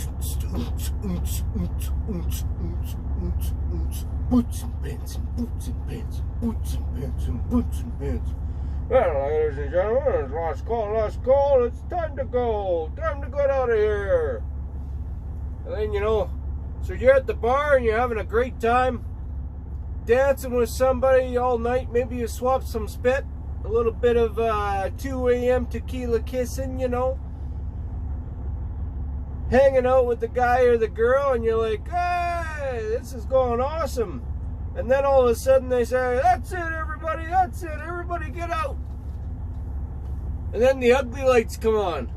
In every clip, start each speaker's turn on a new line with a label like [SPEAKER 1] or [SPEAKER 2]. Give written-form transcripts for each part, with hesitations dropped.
[SPEAKER 1] Boots and pants and boots and pants and boots and pants and boots and pants. Well, ladies and gentlemen, last call, it's time to go. Time to get out of here. And then, so you're at the bar and you're having a great time, dancing with somebody all night. Maybe you swap some spit, a little bit of 2 a.m. tequila kissing, hanging out with the guy or the girl, and you're like, hey, this is going awesome. And then all of a sudden they say, that's it, everybody, get out. And then the ugly lights come on.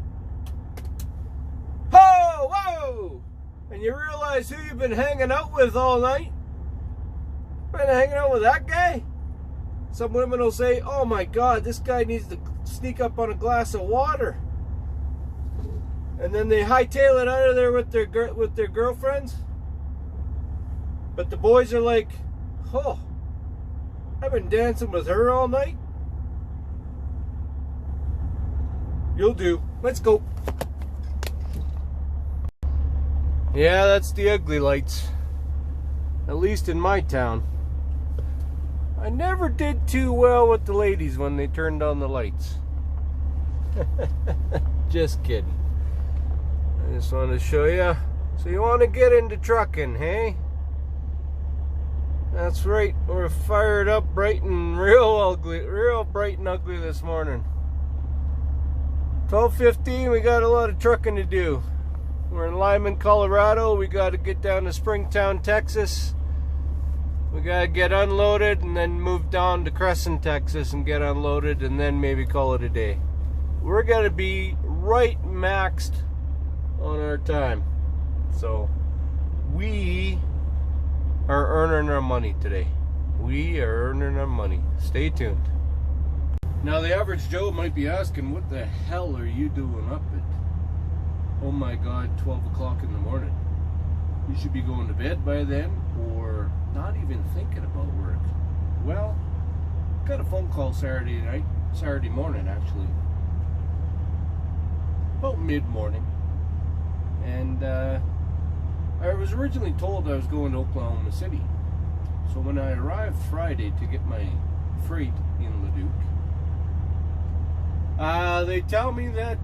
[SPEAKER 1] Ho, whoa! And you realize who you've been hanging out with all night. Been hanging out with that guy? Some women will say, oh my God, this guy needs to sneak up on a glass of water. And then they hightail it out of there with their girlfriends. But the boys are like, oh, I've been dancing with her all night. You'll do. Let's go. Yeah, that's the ugly lights. At least in my town. I never did too well with the ladies when they turned on the lights. Just kidding. I just want to show you. So you want to get into trucking, hey? That's right. We're fired up, bright and real bright and ugly this morning. 12:15. We got a lot of trucking to do. We're in Lyman, Colorado. We got to get down to Springtown, Texas. We got to get unloaded and then move down to Crescent, Texas and get unloaded and then maybe call it a day. We're going to be right maxed on our time. So we are earning our money today. We are earning our money. Stay tuned. Now the average Joe might be asking, what the hell are you doing up at, oh my God, 12 o'clock in the morning? You should be going to bed by then or not even thinking about work. Well, got a phone call Saturday morning actually, about mid-morning. And I was originally told I was going to Oklahoma City. So when I arrived Friday to get my freight in Leduc, they tell me that,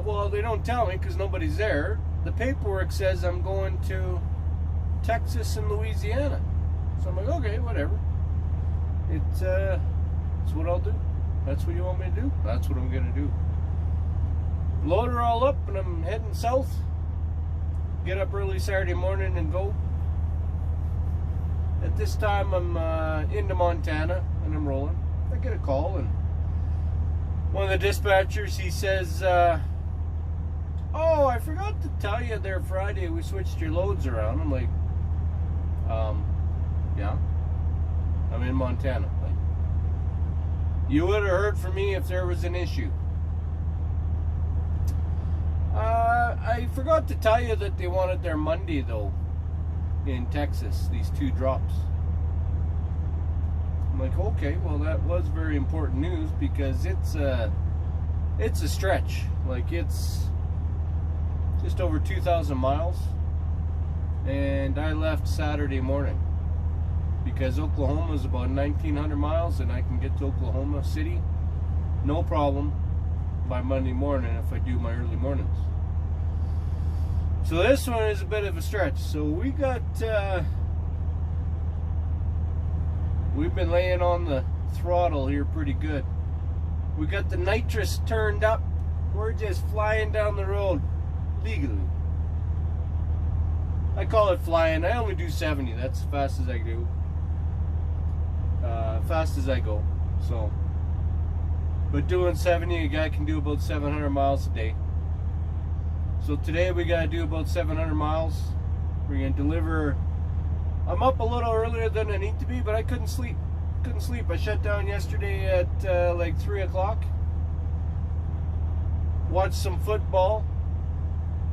[SPEAKER 1] well, they don't tell me because nobody's there. The paperwork says I'm going to Texas and Louisiana. So I'm like, okay, whatever. It's what I'll do. That's what you want me to do? That's what I'm going to do. Load her all up and I'm heading south. Get up early Saturday morning and go. At this time I'm into Montana and I'm rolling. I get a call and one of the dispatchers, he says, oh, I forgot to tell you there Friday we switched your loads around. I'm like, yeah, I'm in Montana. Like, you would have heard from me if there was an issue. I forgot to tell you that they wanted their Monday though in Texas, these 2 drops. I'm like, okay, well that was very important news because it's a stretch. Like it's just over 2,000 miles, and I left Saturday morning because Oklahoma is about 1,900 miles, and I can get to Oklahoma City no problem by Monday morning if I do my early mornings. So this one is a bit of a stretch. So we got we've been laying on the throttle here pretty good. We got the nitrous turned up. We're just flying down the road legally. I call it flying. I only do 70. That's as fast as I do. Fast as I go. So, but doing 70, a guy can do about 700 miles a day. So today we got to do about 700 miles. We're going to deliver. I'm up a little earlier than I need to be, but I couldn't sleep. I shut down yesterday at like 3 o'clock. Watched some football.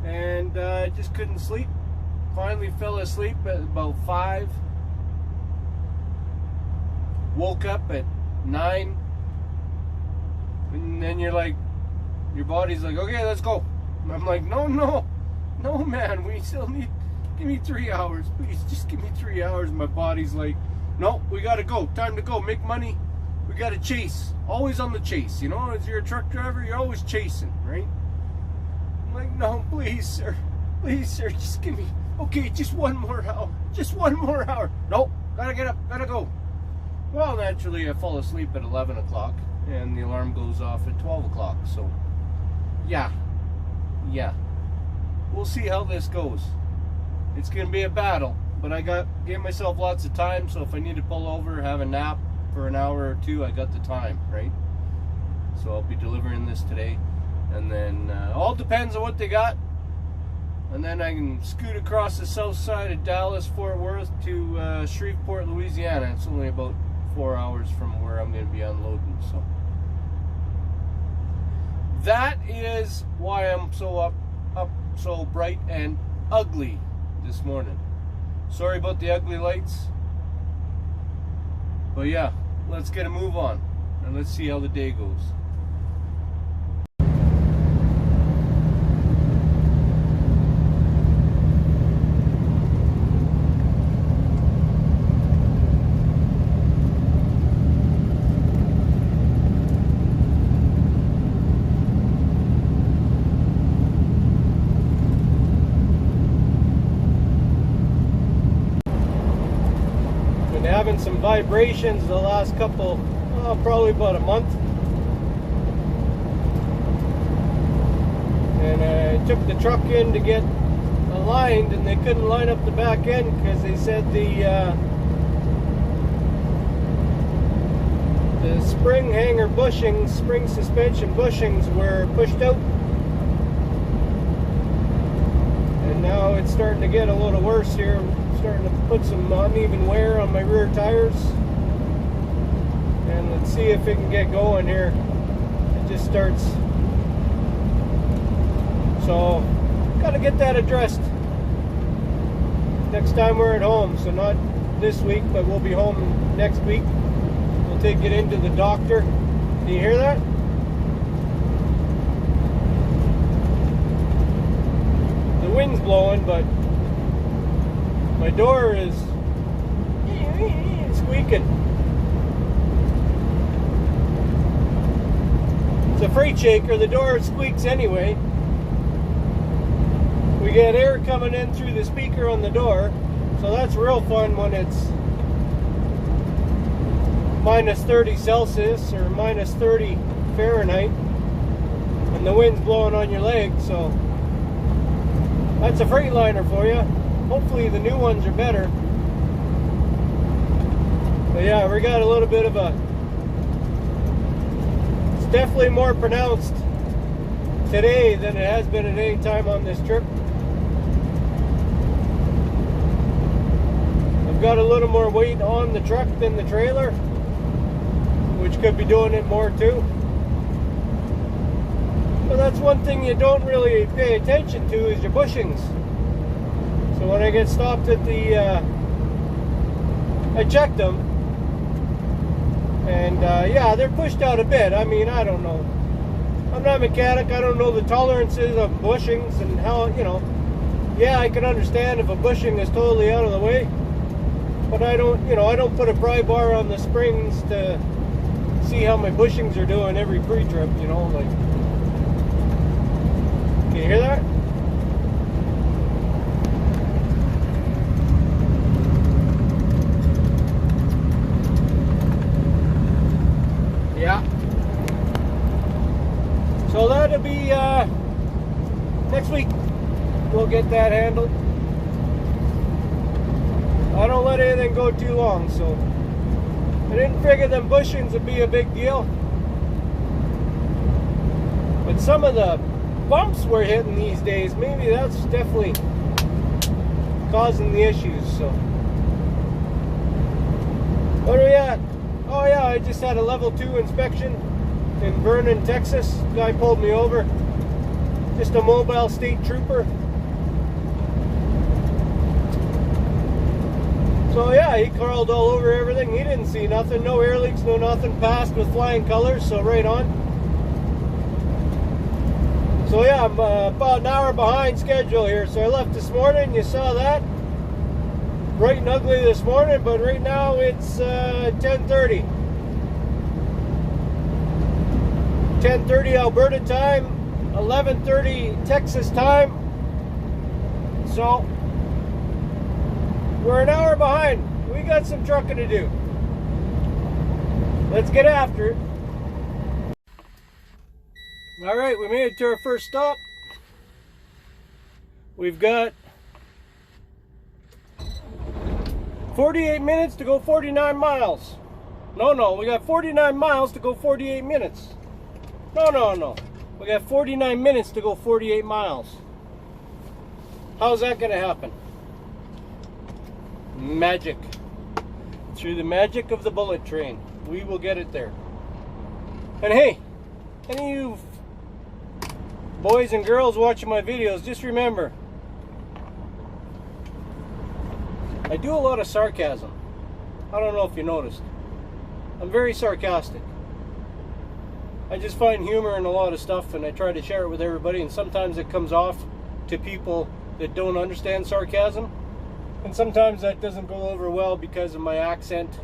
[SPEAKER 1] And I just couldn't sleep. Finally fell asleep at about 5. Woke up at 9. And then you're like, your body's like, okay, let's go. And I'm like, no. no man, we still need, give me 3 hours, please, just give me 3 hours. My body's like, no, we gotta go, time to go, make money, we gotta chase, always on the chase, you know, as you're a truck driver, you're always chasing, right? I'm like, no, please sir, just give me, okay, just one more hour, no, gotta get up, gotta go. Well, naturally I fall asleep at 11 o'clock and the alarm goes off at 12 o'clock, so yeah, we'll see how this goes. It's gonna be a battle, but I gave myself lots of time, so if I need to pull over, have a nap for an hour or two, I got the time, right? So I'll be delivering this today, and then all depends on what they got, and then I can scoot across the south side of Dallas, Fort Worth to Shreveport, Louisiana. It's only about 4 hours from where I'm going to be unloading, so that is why I'm so up so bright and ugly this morning. Sorry about the ugly lights, but yeah, let's get a move on and let's see how the day goes. Having some vibrations the last couple, probably about a month, and I took the truck in to get aligned and they couldn't line up the back end because they said the spring hanger bushings, spring suspension bushings were pushed out, and now it's starting to get a little worse here. Starting to put some uneven wear on my rear tires, and let's see if it can get going here. It just starts, so gotta get that addressed next time we're at home. So not this week, but we'll be home next week. We'll take it into the doctor. Can you hear that? The wind's blowing, but my door is squeaking. It's a freight shaker. The door squeaks anyway. We get air coming in through the speaker on the door, so that's real fun when it's minus 30 Celsius or minus 30 Fahrenheit and the wind's blowing on your leg. So that's a Freightliner for you. Hopefully the new ones are better. But yeah, we got a little bit of a, it's definitely more pronounced today than it has been at any time on this trip. I've got a little more weight on the truck than the trailer, which could be doing it more too. But that's one thing you don't really pay attention to is your bushings. So when I get stopped at the, I checked them, and yeah, they're pushed out a bit. I mean, I don't know. I'm not a mechanic. I don't know the tolerances of bushings and how, you know. Yeah, I can understand if a bushing is totally out of the way, but I don't, you know, I don't put a pry bar on the springs to see how my bushings are doing every pre-trip, you know, like. Can you hear that? Yeah. So that'll be next week. We'll get that handled. I don't let anything go too long, so I didn't figure them bushings would be a big deal. But some of the bumps we're hitting these days, maybe that's definitely causing the issues. So what are we at? Oh yeah, I just had a level 2 inspection in Vernon, Texas. Guy pulled me over. Just a mobile state trooper. So yeah, he crawled all over everything. He didn't see nothing, no air leaks, no nothing. Passed with flying colors, so right on. So yeah, I'm about an hour behind schedule here. So I left this morning, you saw that. Bright and ugly this morning, but right now it's 10:30. 10:30 Alberta time, 11:30 Texas time. So we're an hour behind. We got some trucking to do. Let's get after it. All right, we made it to our first stop. We've got 48 minutes to go 49 miles. No, we got 49 miles to go 48 minutes. No. We got 49 minutes to go 48 miles. How's that going to happen? Magic. Through the magic of the bullet train, we will get it there. And hey, any of you boys and girls watching my videos, just remember, I do a lot of sarcasm. I don't know if you noticed. I'm very sarcastic. I just find humor in a lot of stuff, and I try to share it with everybody, and sometimes it comes off to people that don't understand sarcasm, and sometimes that doesn't go over well because of my accent,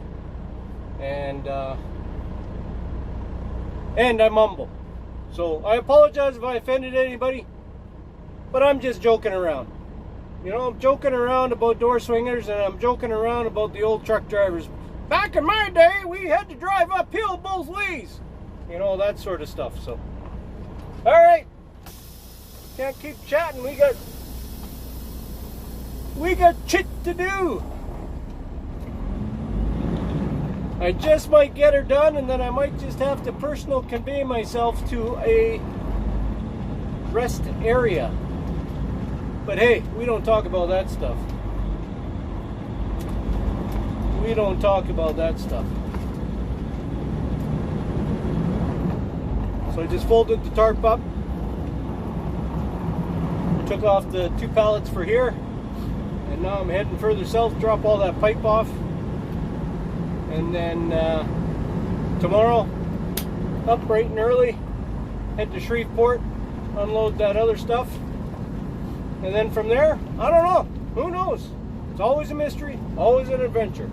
[SPEAKER 1] and I mumble. So I apologize if I offended anybody, but I'm just joking around. You know, I'm joking around about door swingers, and I'm joking around about the old truck drivers. Back in my day, we had to drive uphill both ways. You know, that sort of stuff. So, all right, can't keep chatting. We got shit to do. I just might get her done, and then I might just have to personal convey myself to a rest area. But hey, we don't talk about that stuff. We don't talk about that stuff. So I just folded the tarp up, took off the 2 pallets for here, and now I'm heading further south, drop all that pipe off, and then tomorrow, up bright and early, head to Shreveport, unload that other stuff, and then from there, I don't know, who knows? It's always a mystery, always an adventure.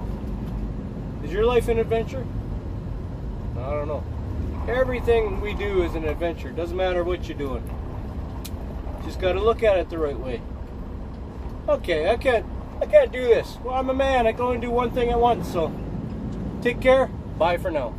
[SPEAKER 1] Is your life an adventure? I don't know. Everything we do is an adventure. Doesn't matter what you're doing. Just got to look at it the right way. Okay, I can't do this. Well, I'm a man. I can only do one thing at once. So take care. Bye for now.